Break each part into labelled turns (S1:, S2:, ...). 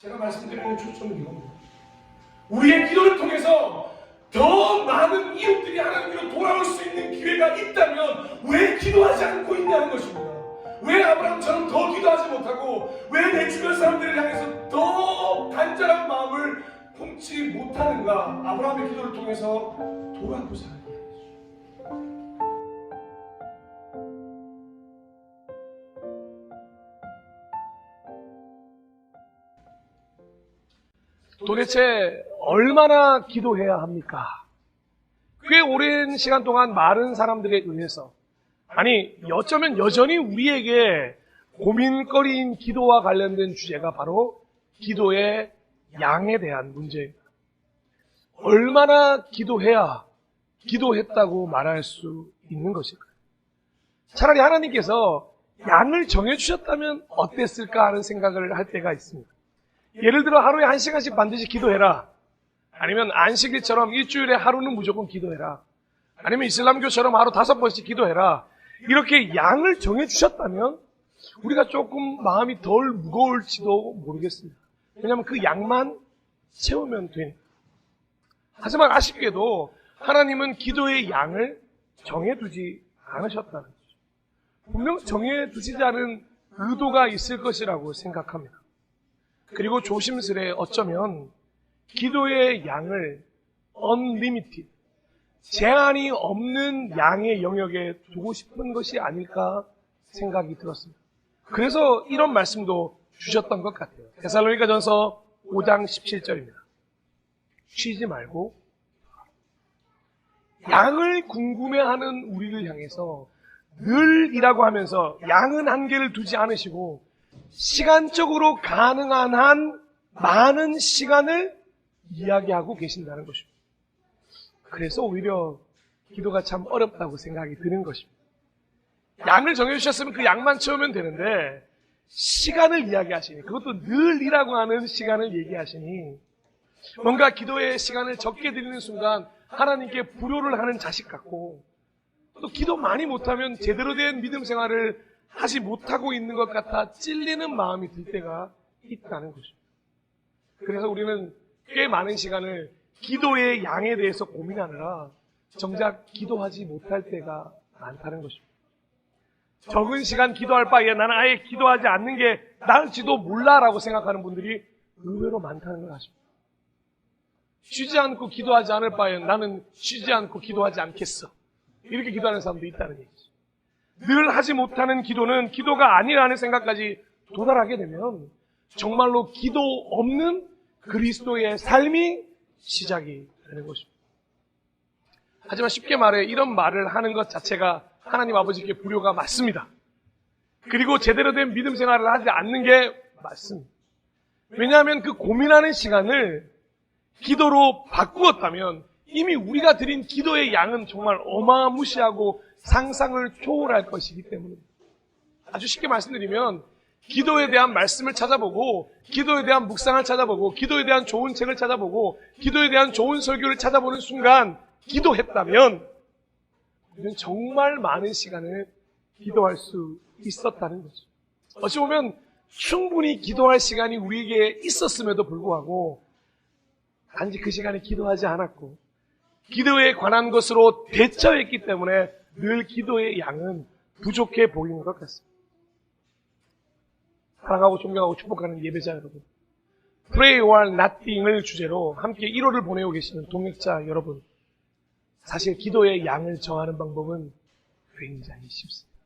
S1: 제가 말씀드리는 초점은 이겁니다. 우리의 기도를 통해서 더 많은 이웃들이 하나님께로 돌아올 수 있는 기회가 있다면 왜 기도하지 않고 있냐는 것입니다. 왜 아브라함처럼 더 기도하지 못하고 왜 내 주변 사람들을 향해서 더 간절한 마음을 품지 못하는가? 아브라함의 기도를 통해서 돌아보자. 도대체 얼마나 기도해야 합니까? 꽤 오랜 시간 동안 많은 사람들에 의해서, 아니 어쩌면 여전히 우리에게 고민거리인 기도와 관련된 주제가 바로 기도의 양에 대한 문제입니다. 얼마나 기도해야 기도했다고 말할 수 있는 것일까요? 차라리 하나님께서 양을 정해주셨다면 어땠을까 하는 생각을 할 때가 있습니다. 예를 들어 하루에 1시간씩 반드시 기도해라. 아니면 안식일처럼 일주일에 하루는 무조건 기도해라. 아니면 이슬람교처럼 하루 5번씩 기도해라. 이렇게 양을 정해주셨다면 우리가 조금 마음이 덜 무거울지도 모르겠습니다. 왜냐하면 그 양만 채우면 되니까. 하지만 아쉽게도 하나님은 기도의 양을 정해두지 않으셨다는 거죠. 분명 정해두시지 않은 의도가 있을 것이라고 생각합니다. 그리고 조심스레 어쩌면 기도의 양을 unlimited, 제한이 없는 양의 영역에 두고 싶은 것이 아닐까 생각이 들었습니다. 그래서 이런 말씀도 주셨던 것 같아요. 데살로니가전서 5장 17절입니다. 쉬지 말고 양을 궁금해하는 우리를 향해서 늘이라고 하면서 양은 한계를 두지 않으시고 시간적으로 가능한 한 많은 시간을 이야기하고 계신다는 것입니다. 그래서 오히려 기도가 참 어렵다고 생각이 드는 것입니다. 양을 정해주셨으면 그 양만 채우면 되는데 시간을 이야기하시니, 그것도 늘이라고 하는 시간을 얘기하시니 뭔가 기도의 시간을 적게 드리는 순간 하나님께 불효를 하는 자식 같고, 또 기도 많이 못하면 제대로 된 믿음 생활을 하지 못하고 있는 것 같아 찔리는 마음이 들 때가 있다는 것입니다. 그래서 우리는 꽤 많은 시간을 기도의 양에 대해서 고민하느라 정작 기도하지 못할 때가 많다는 것입니다. 적은 시간 기도할 바에 나는 아예 기도하지 않는 게 나을지도 몰라라고 생각하는 분들이 의외로 많다는 걸 아십니다. 쉬지 않고 기도하지 않을 바에 나는 쉬지 않고 기도하지 않겠어, 이렇게 기도하는 사람도 있다는 얘기죠. 늘 하지 못하는 기도는 기도가 아니라는 생각까지 도달하게 되면 정말로 기도 없는 그리스도의 삶이 시작이 되는 것입니다. 하지만 쉽게 말해 이런 말을 하는 것 자체가 하나님 아버지께 불효가 맞습니다. 그리고 제대로 된 믿음 생활을 하지 않는 게 맞습니다. 왜냐하면 그 고민하는 시간을 기도로 바꾸었다면 이미 우리가 드린 기도의 양은 정말 어마무시하고 상상을 초월할 것이기 때문입니다. 아주 쉽게 말씀드리면 기도에 대한 말씀을 찾아보고, 기도에 대한 묵상을 찾아보고, 기도에 대한 좋은 책을 찾아보고, 기도에 대한 좋은 설교를 찾아보는 순간 기도했다면 우리는 정말 많은 시간을 기도할 수 있었다는 거죠. 어찌 보면 충분히 기도할 시간이 우리에게 있었음에도 불구하고 단지 그 시간에 기도하지 않았고 기도에 관한 것으로 대처했기 때문에 늘 기도의 양은 부족해 보이는 것 같습니다. 사랑하고 존경하고 축복하는 예배자 여러분, Pray or Nothing을 주제로 함께 1호를 보내고 계시는 동역자 여러분, 사실 기도의 양을 정하는 방법은 굉장히 쉽습니다.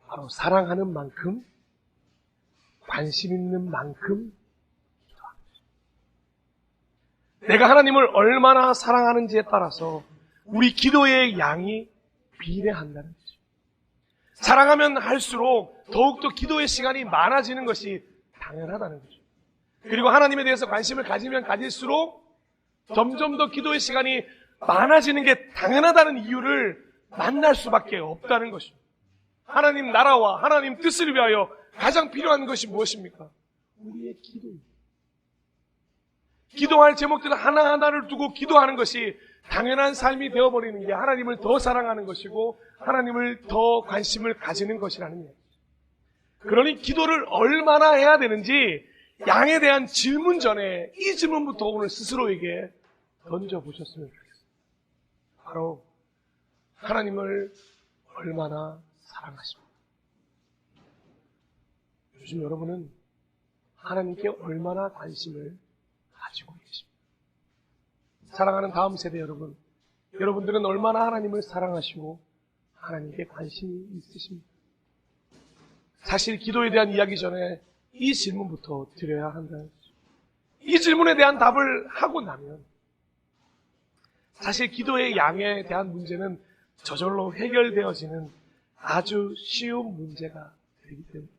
S1: 바로 사랑하는 만큼, 관심 있는 만큼 기도하는 것입니다. 내가 하나님을 얼마나 사랑하는지에 따라서 우리 기도의 양이 비례한다는 거죠. 사랑하면 할수록 더욱더 기도의 시간이 많아지는 것이 당연하다는 거죠. 그리고 하나님에 대해서 관심을 가지면 가질수록 점점 더 기도의 시간이 많아지는 게 당연하다는 이유를 만날 수밖에 없다는 것입니다. 하나님 나라와 하나님 뜻을 위하여 가장 필요한 것이 무엇입니까? 우리의 기도입니다. 기도할 제목들 하나하나를 두고 기도하는 것이 당연한 삶이 되어버리는 게 하나님을 더 사랑하는 것이고 하나님을 더 관심을 가지는 것이라는 얘기죠. 그러니 기도를 얼마나 해야 되는지 양에 대한 질문 전에 이 질문부터 오늘 스스로에게 던져보셨으면 좋겠어요. 바로 하나님을 얼마나 사랑하십니까? 요즘 여러분은 하나님께 얼마나 관심을 가지고 계십니까? 사랑하는 다음 세대 여러분, 여러분들은 얼마나 하나님을 사랑하시고 하나님께 관심이 있으십니까? 사실 기도에 대한 이야기 전에 이 질문부터 드려야 한다는 거죠. 이 질문에 대한 답을 하고 나면 사실 기도의 양에 대한 문제는 저절로 해결되어지는 아주 쉬운 문제가 되기 때문에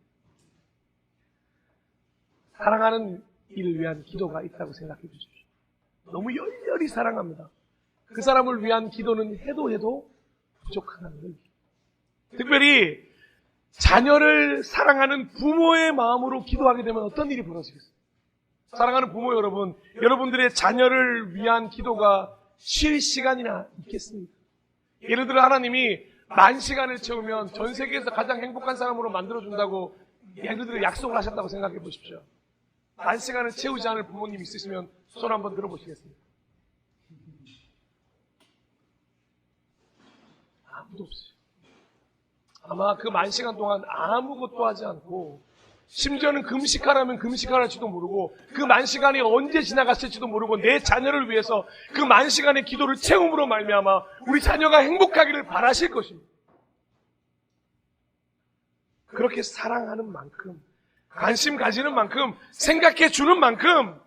S1: 사랑하는 이를 위한 기도가 있다고 생각해 주십시오. 너무 열렬히 사랑합니다. 그 사람을 위한 기도는 해도 부족하다는 거예요. 특별히 자녀를 사랑하는 부모의 마음으로 기도하게 되면 어떤 일이 벌어지겠어요? 사랑하는 부모 여러분, 여러분들의 자녀를 위한 기도가 쉴 시간이나 있겠습니까? 예를 들어 하나님이 10,000시간을 채우면 전 세계에서 가장 행복한 사람으로 만들어준다고 예를 들어 약속을 하셨다고 생각해 보십시오. 10,000시간을 채우지 않을 부모님 있으시면 손 한번 들어보시겠습니까? 아무도 없어요. 아마 그 10,000시간 동안 아무것도 하지 않고 심지어는 금식하라면 금식할지도 모르고 그 10,000시간이 언제 지나갔을지도 모르고 내 자녀를 위해서 그 10,000시간의 기도를 채움으로 말미암아 우리 자녀가 행복하기를 바라실 것입니다. 그렇게 사랑하는 만큼, 관심 가지는 만큼, 생각해 주는 만큼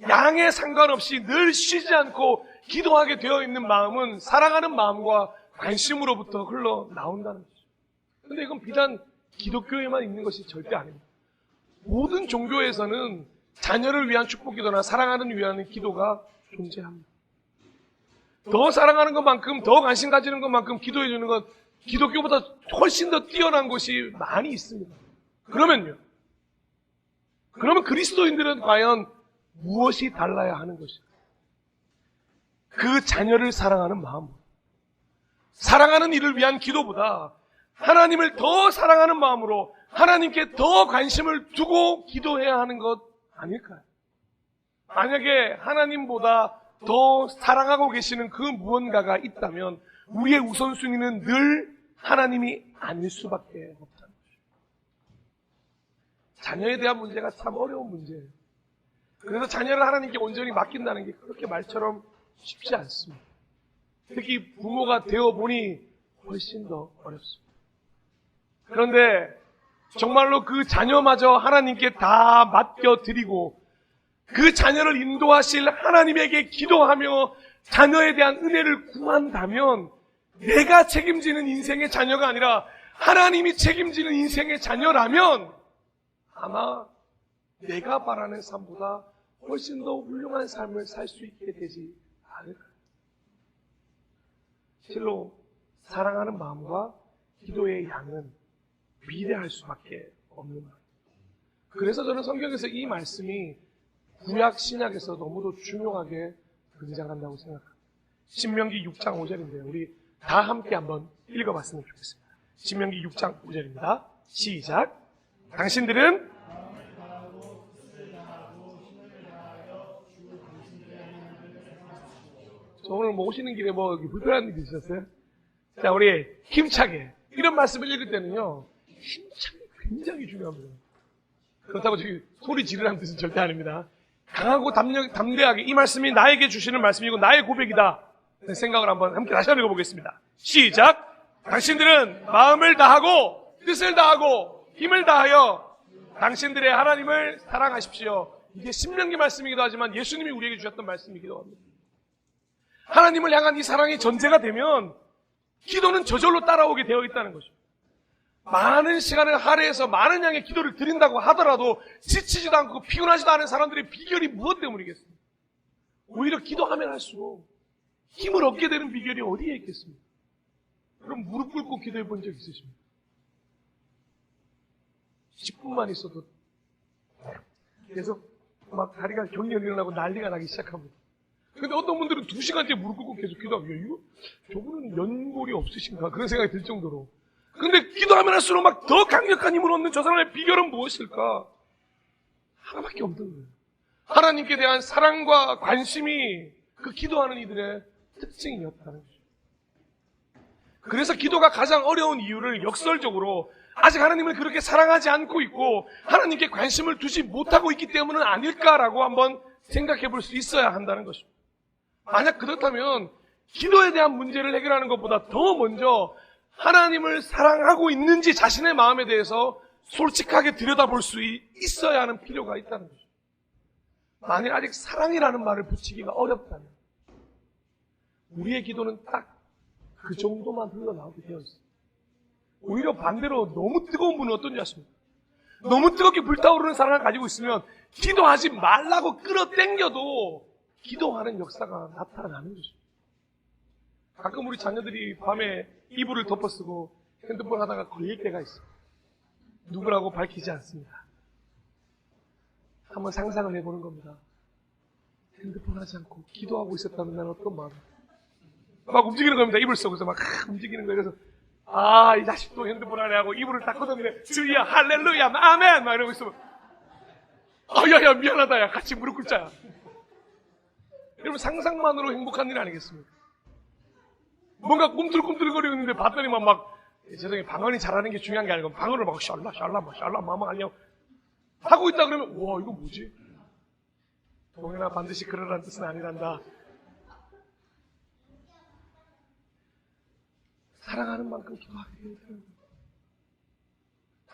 S1: 양에 상관없이 늘 쉬지 않고 기도하게 되어 있는 마음은 사랑하는 마음과 관심으로부터 흘러나온다는 거죠. 그런데 이건 비단 기독교에만 있는 것이 절대 아닙니다. 모든 종교에서는 자녀를 위한 축복 기도나 사랑하는 위한 기도가 존재합니다. 더 사랑하는 것만큼, 더 관심 가지는 것만큼 기도해 주는 것, 기독교보다 훨씬 더 뛰어난 것이 많이 있습니다. 그러면 그리스도인들은 과연 무엇이 달라야 하는 것일까? 그 자녀를 사랑하는 마음, 사랑하는 이를 위한 기도보다 하나님을 더 사랑하는 마음으로 하나님께 더 관심을 두고 기도해야 하는 것 아닐까요? 만약에 하나님보다 더 사랑하고 계시는 그 무언가가 있다면 우리의 우선순위는 늘 하나님이 아닐 수밖에 없다는 거죠. 자녀에 대한 문제가 참 어려운 문제예요. 그래서 자녀를 하나님께 온전히 맡긴다는 게 그렇게 말처럼 쉽지 않습니다. 특히 부모가 되어보니 훨씬 더 어렵습니다. 그런데 정말로 그 자녀마저 하나님께 다 맡겨드리고 그 자녀를 인도하실 하나님에게 기도하며 자녀에 대한 은혜를 구한다면 내가 책임지는 인생의 자녀가 아니라 하나님이 책임지는 인생의 자녀라면 아마 내가 바라는 삶보다 훨씬 더 훌륭한 삶을 살 수 있게 되지 않을까요? 실로 사랑하는 마음과 기도의 양은 비례할 수밖에 없는 말입니다. 그래서 저는 성경에서 이 말씀이 구약 신약에서 너무도 중요하게 등장한다고 생각합니다. 신명기 6장 5절인데요. 우리 다 함께 한번 읽어봤으면 좋겠습니다. 신명기 6장 5절입니다. 시작. 당신들은 저 오늘 뭐 오시는 길에 뭐 불편한 일 있으셨어요? 자, 우리 힘차게 이런 말씀을 읽을 때는요, 힘차게 굉장히 중요합니다. 그렇다고 저기 소리 지르라는 뜻은 절대 아닙니다. 강하고 담대하게 이 말씀이 나에게 주시는 말씀이고 나의 고백이다 생각을 한번 함께 다시 한번 읽어보겠습니다. 시작. 당신들은 마음을 다하고 뜻을 다하고 힘을 다하여 당신들의 하나님을 사랑하십시오. 이게 신명기 말씀이기도 하지만 예수님이 우리에게 주셨던 말씀이기도 합니다. 하나님을 향한 이 사랑이 전제가 되면 기도는 저절로 따라오게 되어 있다는 거죠. 많은 시간을 할애해서 많은 양의 기도를 드린다고 하더라도 지치지도 않고 피곤하지도 않은 사람들의 비결이 무엇 때문이겠습니까? 오히려 기도하면 할수록 힘을 얻게 되는 비결이 어디에 있겠습니까? 그럼 무릎 꿇고 기도해 본 적 있으십니까? 10분만 있어도 계속 막 다리가 경련이 일어나고 난리가 나기 시작합니다. 근데 어떤 분들은 2시간째 무릎 꿇고 계속 기도하고 이거 저분은 연골이 없으신가 그런 생각이 들 정도로 근데 기도하면 할수록 막 더 강력한 힘을 얻는 저 사람의 비결은 무엇일까? 하나밖에 없는 거예요. 하나님께 대한 사랑과 관심이 그 기도하는 이들의 특징이었다는 거죠. 그래서 기도가 가장 어려운 이유를 역설적으로 아직 하나님을 그렇게 사랑하지 않고 있고 하나님께 관심을 두지 못하고 있기 때문은 아닐까라고 한번 생각해 볼 수 있어야 한다는 것입니다. 만약 그렇다면 기도에 대한 문제를 해결하는 것보다 더 먼저 하나님을 사랑하고 있는지 자신의 마음에 대해서 솔직하게 들여다볼 수 있어야 하는 필요가 있다는 거죠. 만일 아직 사랑이라는 말을 붙이기가 어렵다면 우리의 기도는 딱 그 정도만 흘러나오게 되어 있어요. 오히려 반대로 너무 뜨거운 분은 어떤지 아십니까? 너무 뜨겁게 불타오르는 사랑을 가지고 있으면 기도하지 말라고 끌어당겨도 기도하는 역사가 나타나는 거죠. 가끔 우리 자녀들이 밤에 이불을 덮어쓰고 핸드폰 하다가 걸릴 때가 있어요. 누구라고 밝히지 않습니다. 한번 상상을 해보는 겁니다. 핸드폰 하지 않고 기도하고 있었다면 난 어떤 마음? 막 움직이는 겁니다. 이불 속에서 막 움직이는 거예요. 그래서 이 자식도 핸드폰 하네 하고 이불을 딱 걷어내네. 주야 할렐루야 아멘 막 이러고 있으면 야야 미안하다 야 같이 무릎 꿇자. 여러분 상상만으로 행복한 일 아니겠습니까? 뭔가 꿈틀꿈틀거리는데 봤더니만 막 세상에 방언이 잘하는 게 중요한 게 아니고 방언을 막 샬라 마마 아니냐고 하고 있다 그러면 와 이거 뭐지? 동현아 반드시 그러라는 뜻은 아니란다. 사랑하는 만큼 기도하게 되는 거예요.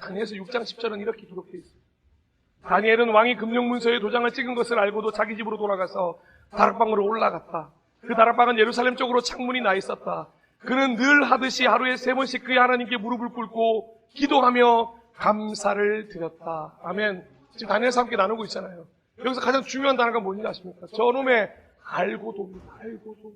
S1: 다니엘서 6장 10절은 이렇게 기록되어 있습니다. 다니엘은 왕이 금령문서에 도장을 찍은 것을 알고도 자기 집으로 돌아가서 다락방으로 올라갔다. 그 다락방은 예루살렘 쪽으로 창문이 나 있었다. 그는 늘 하듯이 하루에 3번씩 그의 하나님께 무릎을 꿇고 기도하며 감사를 드렸다. 아멘. 지금 다니엘서 함께 나누고 있잖아요. 여기서 가장 중요한 단어가 뭔지 아십니까? 저놈의 알고도입니다. 알고도.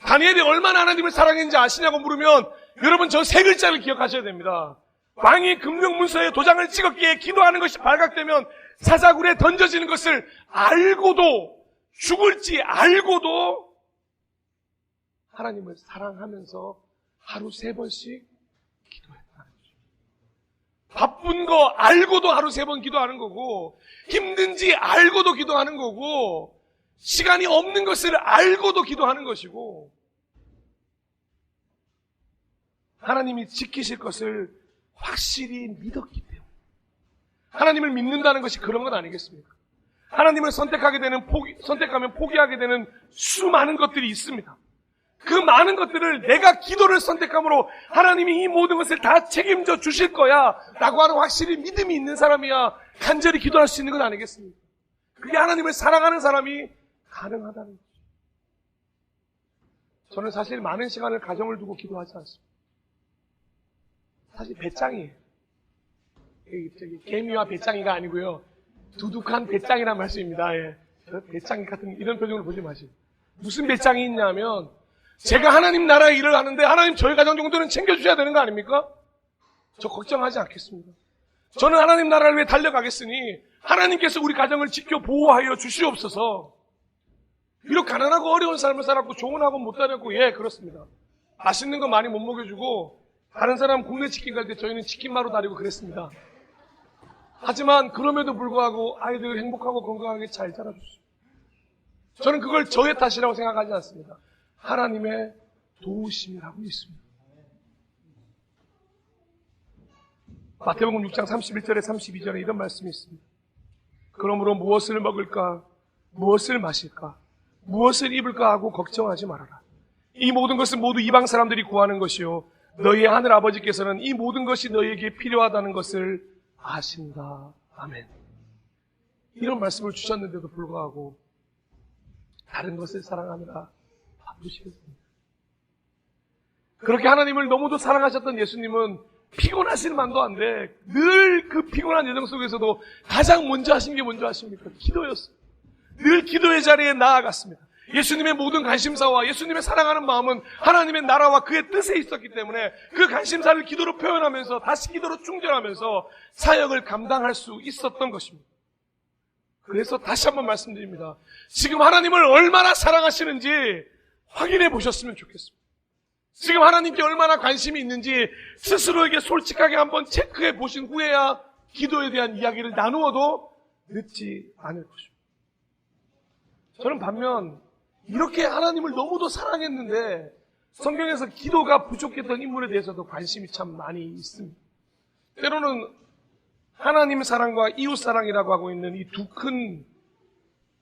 S1: 다니엘이 얼마나 하나님을 사랑했는지 아시냐고 물으면 여러분 저 3글자를 기억하셔야 됩니다. 왕이 금령문서에 도장을 찍었기에 기도하는 것이 발각되면 사자굴에 던져지는 것을 알고도 죽을지 알고도 하나님을 사랑하면서 하루 3번씩 기도했다는 거죠. 바쁜 거 알고도 하루 3번 기도하는 거고 힘든지 알고도 기도하는 거고 시간이 없는 것을 알고도 기도하는 것이고 하나님이 지키실 것을 확실히 믿었기 때문에 하나님을 믿는다는 것이 그런 건 아니겠습니까? 하나님을 선택하면 포기하게 되는 수많은 것들이 있습니다. 그 많은 것들을 내가 기도를 선택함으로 하나님이 이 모든 것을 다 책임져 주실 거야 라고 하는 확실히 믿음이 있는 사람이야 간절히 기도할 수 있는 건 아니겠습니까? 그게 하나님을 사랑하는 사람이 가능하다는 거죠. 저는 사실 많은 시간을 가정을 두고 기도하지 않습니다. 사실 배짱이에요. 개미와 배짱이가 아니고요. 두둑한 배짱이란 말씀입니다. 예. 배짱이 같은 이런 표정을 보지 마시고. 무슨 배짱이 있냐면 제가 하나님 나라의 일을 하는데 하나님 저희 가정 정도는 챙겨주셔야 되는 거 아닙니까? 저 걱정하지 않겠습니다. 저는 하나님 나라를 위해 달려가겠으니 하나님께서 우리 가정을 지켜 보호하여 주시옵소서. 비록 가난하고 어려운 삶을 살았고 좋은 학원 못 다녔고 예 그렇습니다. 맛있는 거 많이 못 먹여주고 다른 사람 국내 치킨 갈 때 저희는 치킨마로 다니고 그랬습니다. 하지만 그럼에도 불구하고 아이들 행복하고 건강하게 잘 자라주십시오. 저는 그걸 저의 탓이라고 생각하지 않습니다. 하나님의 도우심이라고 있습니다. 마태복음 6장 31절에 32절에 이런 말씀이 있습니다. 그러므로 무엇을 먹을까, 무엇을 마실까, 무엇을 입을까 하고 걱정하지 말아라. 이 모든 것은 모두 이방 사람들이 구하는 것이요 너희의 하늘 아버지께서는 이 모든 것이 너희에게 필요하다는 것을 아신다. 아멘. 이런 말씀을 주셨는데도 불구하고 다른 것을 사랑하느라 바쁘시겠습니다. 그렇게 하나님을 너무도 사랑하셨던 예수님은 피곤하실 만도 한데 늘 그 피곤한 여정 속에서도 가장 먼저 하신 게 뭔지 아십니까? 기도였어요. 늘 기도의 자리에 나아갔습니다. 예수님의 모든 관심사와 예수님의 사랑하는 마음은 하나님의 나라와 그의 뜻에 있었기 때문에 그 관심사를 기도로 표현하면서 다시 기도로 충전하면서 사역을 감당할 수 있었던 것입니다. 그래서 다시 한번 말씀드립니다. 지금 하나님을 얼마나 사랑하시는지 확인해 보셨으면 좋겠습니다. 지금 하나님께 얼마나 관심이 있는지 스스로에게 솔직하게 한번 체크해 보신 후에야 기도에 대한 이야기를 나누어도 늦지 않을 것입니다. 저는 반면 이렇게 하나님을 너무도 사랑했는데 성경에서 기도가 부족했던 인물에 대해서도 관심이 참 많이 있습니다. 때로는 하나님 사랑과 이웃 사랑이라고 하고 있는 이 두 큰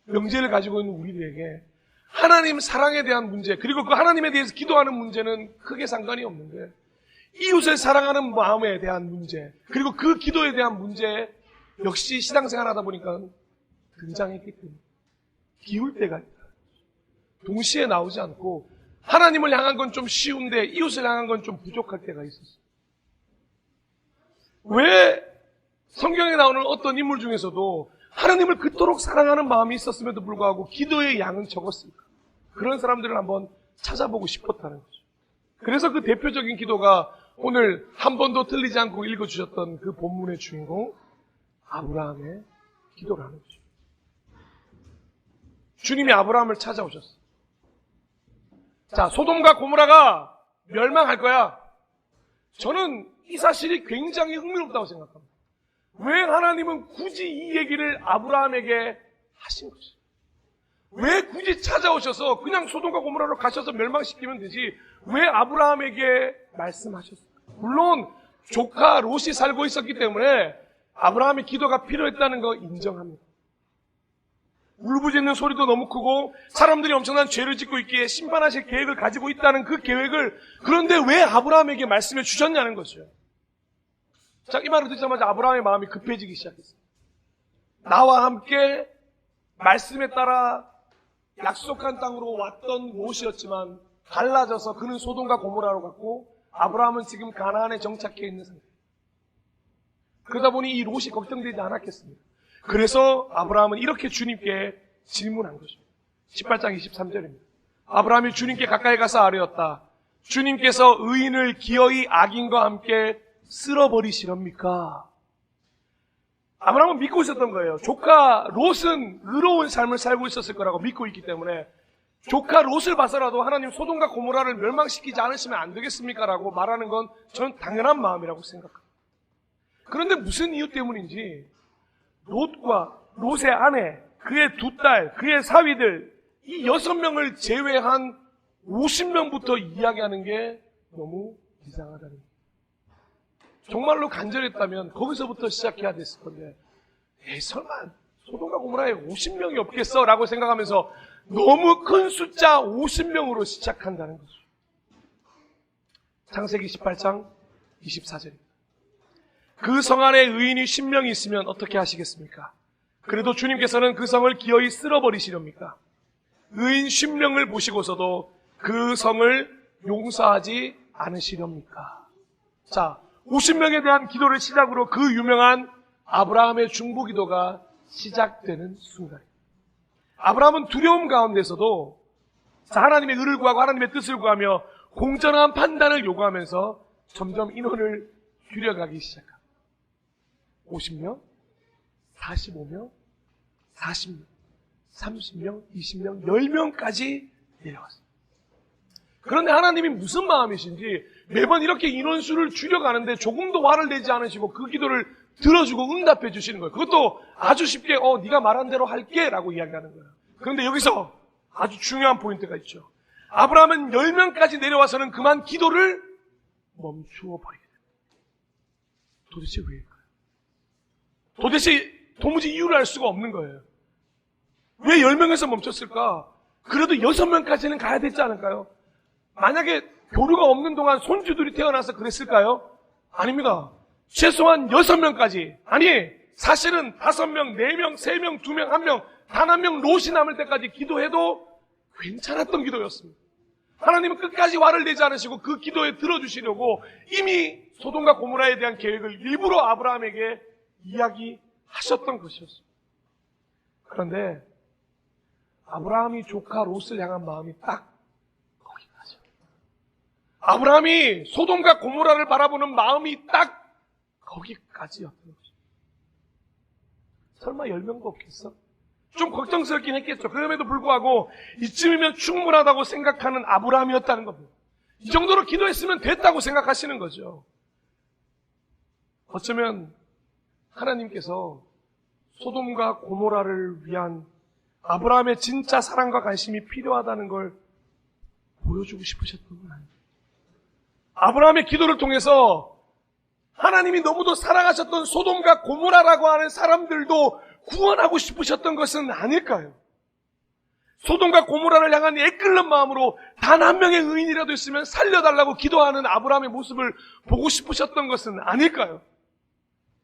S1: 명제를 가지고 있는 우리들에게 하나님 사랑에 대한 문제, 그리고 그 하나님에 대해서 기도하는 문제는 크게 상관이 없는데 이웃을 사랑하는 마음에 대한 문제, 그리고 그 기도에 대한 문제 역시 신앙생활 하다 보니까 등장했기 때문에 기울 때가 있다. 동시에 나오지 않고 하나님을 향한 건 좀 쉬운데 이웃을 향한 건 좀 부족할 때가 있었어요. 왜 성경에 나오는 어떤 인물 중에서도 하나님을 그토록 사랑하는 마음이 있었음에도 불구하고 기도의 양은 적었을까? 그런 사람들을 한번 찾아보고 싶었다는 거죠. 그래서 그 대표적인 기도가 오늘 한 번도 틀리지 않고 읽어주셨던 그 본문의 주인공 아브라함의 기도라는 거죠. 주님이 아브라함을 찾아오셨어요. 자, 소돔과 고모라가 멸망할 거야. 저는 이 사실이 굉장히 흥미롭다고 생각합니다. 왜 하나님은 굳이 이 얘기를 아브라함에게 하신 거지? 왜 굳이 찾아오셔서 그냥 소돔과 고모라로 가셔서 멸망시키면 되지 왜 아브라함에게 말씀하셨어요? 물론 조카 롯이 살고 있었기 때문에 아브라함의 기도가 필요했다는 거 인정합니다. 울부짖는 소리도 너무 크고 사람들이 엄청난 죄를 짓고 있기에 심판하실 계획을 가지고 있다는 그 계획을 그런데 왜 아브라함에게 말씀해 주셨냐는 거죠. 자, 이 말을 듣자마자 아브라함의 마음이 급해지기 시작했어요. 나와 함께 말씀에 따라 약속한 땅으로 왔던 롯이었지만 갈라져서 그는 소돔과 고모라로 갔고 아브라함은 지금 가나안에 정착해 있는 상태. 그러다 보니 이 롯이 걱정되지 않았겠습니까? 그래서 아브라함은 이렇게 주님께 질문한 것입니다. 18장 23절입니다. 아브라함이 주님께 가까이 가서 아뢰었다. 주님께서 의인을 기어이 악인과 함께 쓸어버리시렵니까? 아브라함은 믿고 있었던 거예요. 조카 롯은 의로운 삶을 살고 있었을 거라고 믿고 있기 때문에 조카 롯을 봐서라도 하나님 소돔과 고모라를 멸망시키지 않으시면 안 되겠습니까? 라고 말하는 건 저는 당연한 마음이라고 생각합니다. 그런데 무슨 이유 때문인지 롯과 롯의 아내, 그의 두 딸, 그의 사위들 이 6명을 제외한 50명부터 이야기하는 게 너무 이상하다는 거예요. 정말로 간절했다면 거기서부터 시작해야 됐을 건데 설마 소돔과 고모라에 50명이 없겠어? 라고 생각하면서 너무 큰 숫자 50명으로 시작한다는 거죠. 창세기 18장 24절입니다. 그 성 안에 의인이 10명이 있으면 어떻게 하시겠습니까? 그래도 주님께서는 그 성을 기어이 쓸어버리시렵니까? 의인 10명을 보시고서도 그 성을 용서하지 않으시렵니까? 자, 50명에 대한 기도를 시작으로 그 유명한 아브라함의 중보기도가 시작되는 순간입니다. 아브라함은 두려움 가운데서도 하나님의 의를 구하고 하나님의 뜻을 구하며 공정한 판단을 요구하면서 점점 인원을 줄여가기 시작합니다. 50명, 45명, 40명, 30명, 20명, 10명까지 내려왔습니다. 그런데 하나님이 무슨 마음이신지 매번 이렇게 인원수를 줄여가는데 조금도 화를 내지 않으시고 그 기도를 들어주고 응답해 주시는 거예요. 그것도 아주 쉽게 네가 말한 대로 할게 라고 이야기하는 거예요. 그런데 여기서 아주 중요한 포인트가 있죠. 아브라함은 10명까지 내려와서는 그만 기도를 멈추어 버리게 됩니다. 도대체 왜일까요? 도대체 도무지 이유를 알 수가 없는 거예요. 왜 10명에서 멈췄을까? 그래도 6명까지는 가야 되지 않을까요? 만약에 교류가 없는 동안 손주들이 태어나서 그랬을까요? 아닙니다. 최소한 6명까지. 아니, 사실은 5명, 4명, 3명, 2명, 1명, 단 한 명 롯이 남을 때까지 기도해도 괜찮았던 기도였습니다. 하나님은 끝까지 화를 내지 않으시고 그 기도에 들어주시려고 이미 소돔과 고모라에 대한 계획을 일부러 아브라함에게 이야기하셨던 것이었습니다. 그런데 아브라함이 조카 롯을 향한 마음이 딱 거기까지. 아브라함이 소돔과 고모라를 바라보는 마음이 딱 거기까지였던 거죠. 설마 10명도 없겠어? 좀 걱정스럽긴 했겠죠. 그럼에도 불구하고 이쯤이면 충분하다고 생각하는 아브라함이었다는 겁니다. 이 정도로 기도했으면 됐다고 생각하시는 거죠. 어쩌면 하나님께서 소돔과 고모라를 위한 아브라함의 진짜 사랑과 관심이 필요하다는 걸 보여주고 싶으셨던 건 아니에요. 아브라함의 기도를 통해서 하나님이 너무도 사랑하셨던 소돔과 고모라라고 하는 사람들도 구원하고 싶으셨던 것은 아닐까요? 소돔과 고모라를 향한 애끓는 마음으로 단 한 명의 의인이라도 있으면 살려달라고 기도하는 아브라함의 모습을 보고 싶으셨던 것은 아닐까요?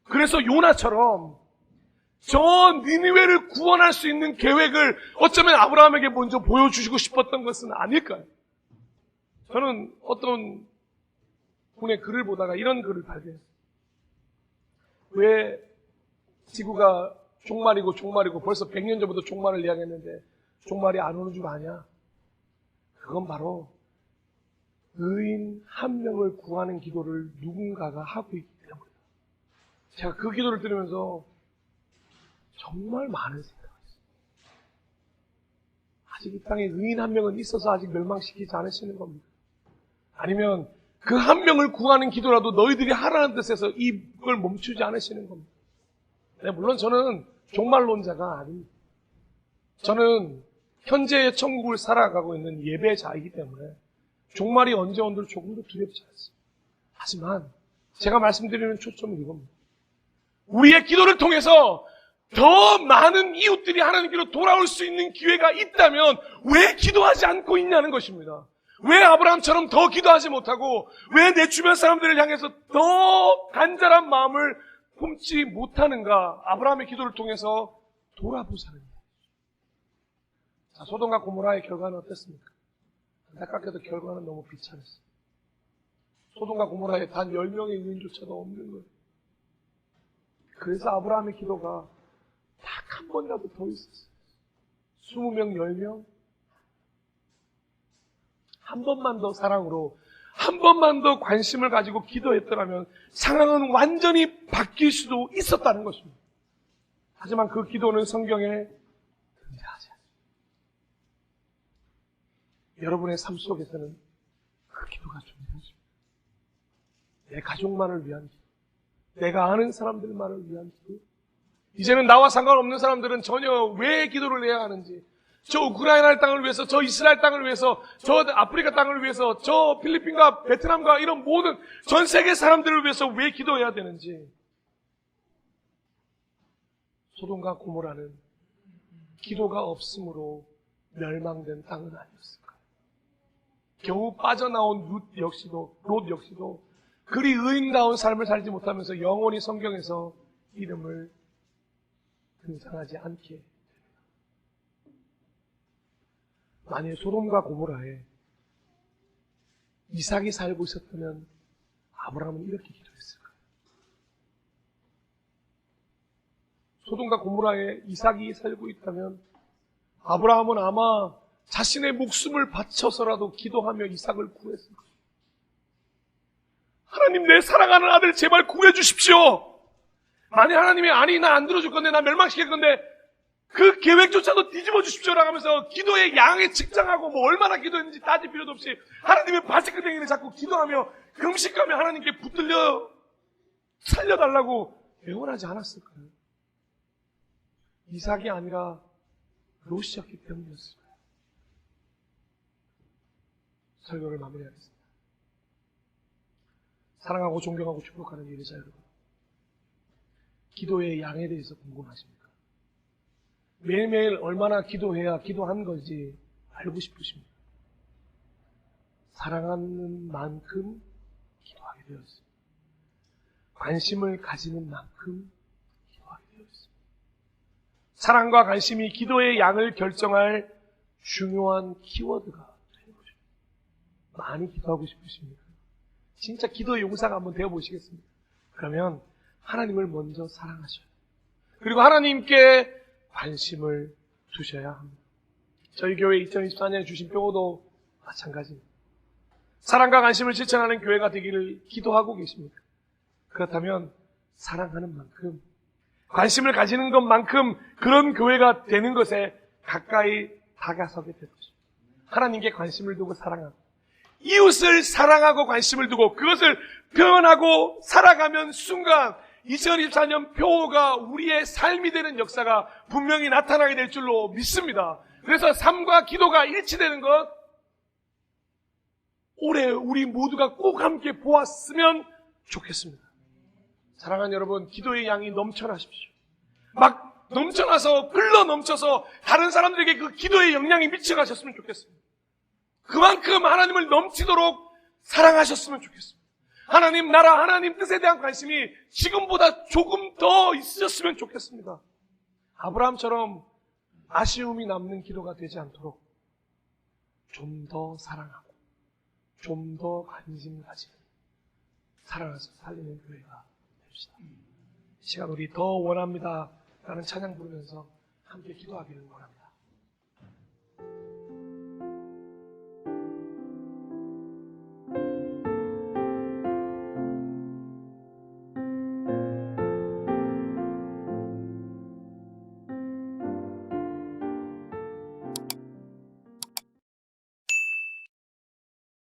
S1: 그래서 요나처럼 저 니느웨를 구원할 수 있는 계획을 어쩌면 아브라함에게 먼저 보여주시고 싶었던 것은 아닐까요? 저는 어떤 분의 글을 보다가 이런 글을 발견했어요. 왜 지구가 종말이고 벌써 100년 전부터 종말을 이야기했는데 종말이 안 오는 줄 아냐? 그건 바로 의인 한 명을 구하는 기도를 누군가가 하고 있기 때문이다. 제가 그 기도를 들으면서 정말 많은 생각을 했어요. 아직 이 땅에 의인 한 명은 있어서 아직 멸망시키지 않으시는 겁니다. 아니면 그 한 명을 구하는 기도라도 너희들이 하라는 뜻에서 이걸 멈추지 않으시는 겁니다. 네, 물론 저는 종말론자가 아닙니다. 저는 현재의 천국을 살아가고 있는 예배자이기 때문에 종말이 언제 온들 조금도 두렵지 않습니다. 하지만 제가 말씀드리는 초점은 이겁니다. 우리의 기도를 통해서 더 많은 이웃들이 하나님께로 돌아올 수 있는 기회가 있다면 왜 기도하지 않고 있냐는 것입니다. 왜 아브라함처럼 더 기도하지 못하고 왜 내 주변 사람들을 향해서 더 간절한 마음을 품지 못하는가? 아브라함의 기도를 통해서 돌아보자는 거예요. 자, 소돔과 고모라의 결과는 어땠습니까? 안타깝게도 결과는 너무 비참했어요. 소돔과 고모라에 단 10명의 의인조차도 없는 거예요. 그래서 아브라함의 기도가 딱 한 번이라도 더 있었어요. 20명, 10명? 한 번만 더 사랑으로, 한 번만 더 관심을 가지고 기도했더라면 상황은 완전히 바뀔 수도 있었다는 것입니다. 하지만 그 기도는 성경에 등장하지 않습니다. 여러분의 삶 속에서는 그 기도가 존재하십니다. 내 가족만을 위한 기도, 내가 아는 사람들만을 위한 기도, 이제는 나와 상관없는 사람들은 전혀 왜 기도를 해야 하는지, 저 우크라이나 땅을 위해서, 저 이스라엘 땅을 위해서, 저 아프리카 땅을 위해서, 저 필리핀과 베트남과 이런 모든 전 세계 사람들을 위해서 왜 기도해야 되는지. 소돔과 고모라는 기도가 없으므로 멸망된 땅은 아니었을까요? 겨우 빠져나온 롯 역시도 그리 의인다운 삶을 살지 못하면서 영원히 성경에서 이름을 등장하지 않게 됩니다. 만일 소돔과 고모라에 이삭이 살고 있었다면 아브라함은 이렇게 기도했을까요? 소돔과 고모라에 이삭이 살고 있다면 아브라함은 아마 자신의 목숨을 바쳐서라도 기도하며 이삭을 구했을 것입니다. 하나님, 내 사랑하는 아들 제발 구해주십시오. 만약 하나님이 아니 나 안 들어줄 건데, 나 멸망시킬 건데 그 계획조차도 뒤집어 주십시오라고 하면서 기도의 양에 측정하고 뭐 얼마나 기도했는지 따질 필요도 없이 하나님의 발색근댕이를 잡고 기도하며 금식하며 하나님께 붙들려 살려달라고 애원하지 않았을까요? 이삭이 아니라 롯이었기 때문이었을까요? 설교를 마무리하겠습니다. 사랑하고 존경하고 축복하는 예배자 여러분, 기도의 양에 대해서 궁금하십니까? 매일매일 얼마나 기도해야 기도한 건지 알고 싶으십니까? 사랑하는 만큼 기도하게 되었습니다. 관심을 가지는 만큼 기도하게 되었습니다. 사랑과 관심이 기도의 양을 결정할 중요한 키워드가 되는 것입니다. 많이 기도하고 싶으십니까? 진짜 기도의 용사가 한번 되어보시겠습니까? 그러면 하나님을 먼저 사랑하셔야 돼요. 그리고 하나님께 관심을 두셔야 합니다. 저희 교회 2024년에 주신 표어도 마찬가지입니다. 사랑과 관심을 실천하는 교회가 되기를 기도하고 계십니까? 그렇다면 사랑하는 만큼, 관심을 가지는 것만큼 그런 교회가 되는 것에 가까이 다가서게 될 것입니다. 하나님께 관심을 두고 사랑하고 이웃을 사랑하고 관심을 두고 그것을 표현하고 살아가면 순간 2024년 표어가 우리의 삶이 되는 역사가 분명히 나타나게 될 줄로 믿습니다. 그래서 삶과 기도가 일치되는 것, 올해 우리 모두가 꼭 함께 보았으면 좋겠습니다. 사랑하는 여러분, 기도의 양이 넘쳐나십시오. 막 넘쳐나서 흘러 넘쳐서 다른 사람들에게 그 기도의 영향이 미쳐가셨으면 좋겠습니다. 그만큼 하나님을 넘치도록 사랑하셨으면 좋겠습니다. 하나님 나라, 하나님 뜻에 대한 관심이 지금보다 조금 더 있으셨으면 좋겠습니다. 아브라함처럼 아쉬움이 남는 기도가 되지 않도록 좀 더 사랑하고 좀 더 관심 가지는 사랑해서 살리는 교회가 됩시다. 이 시간 우리 더 원합니다 라는 찬양 부르면서 함께 기도하기를 원합니다.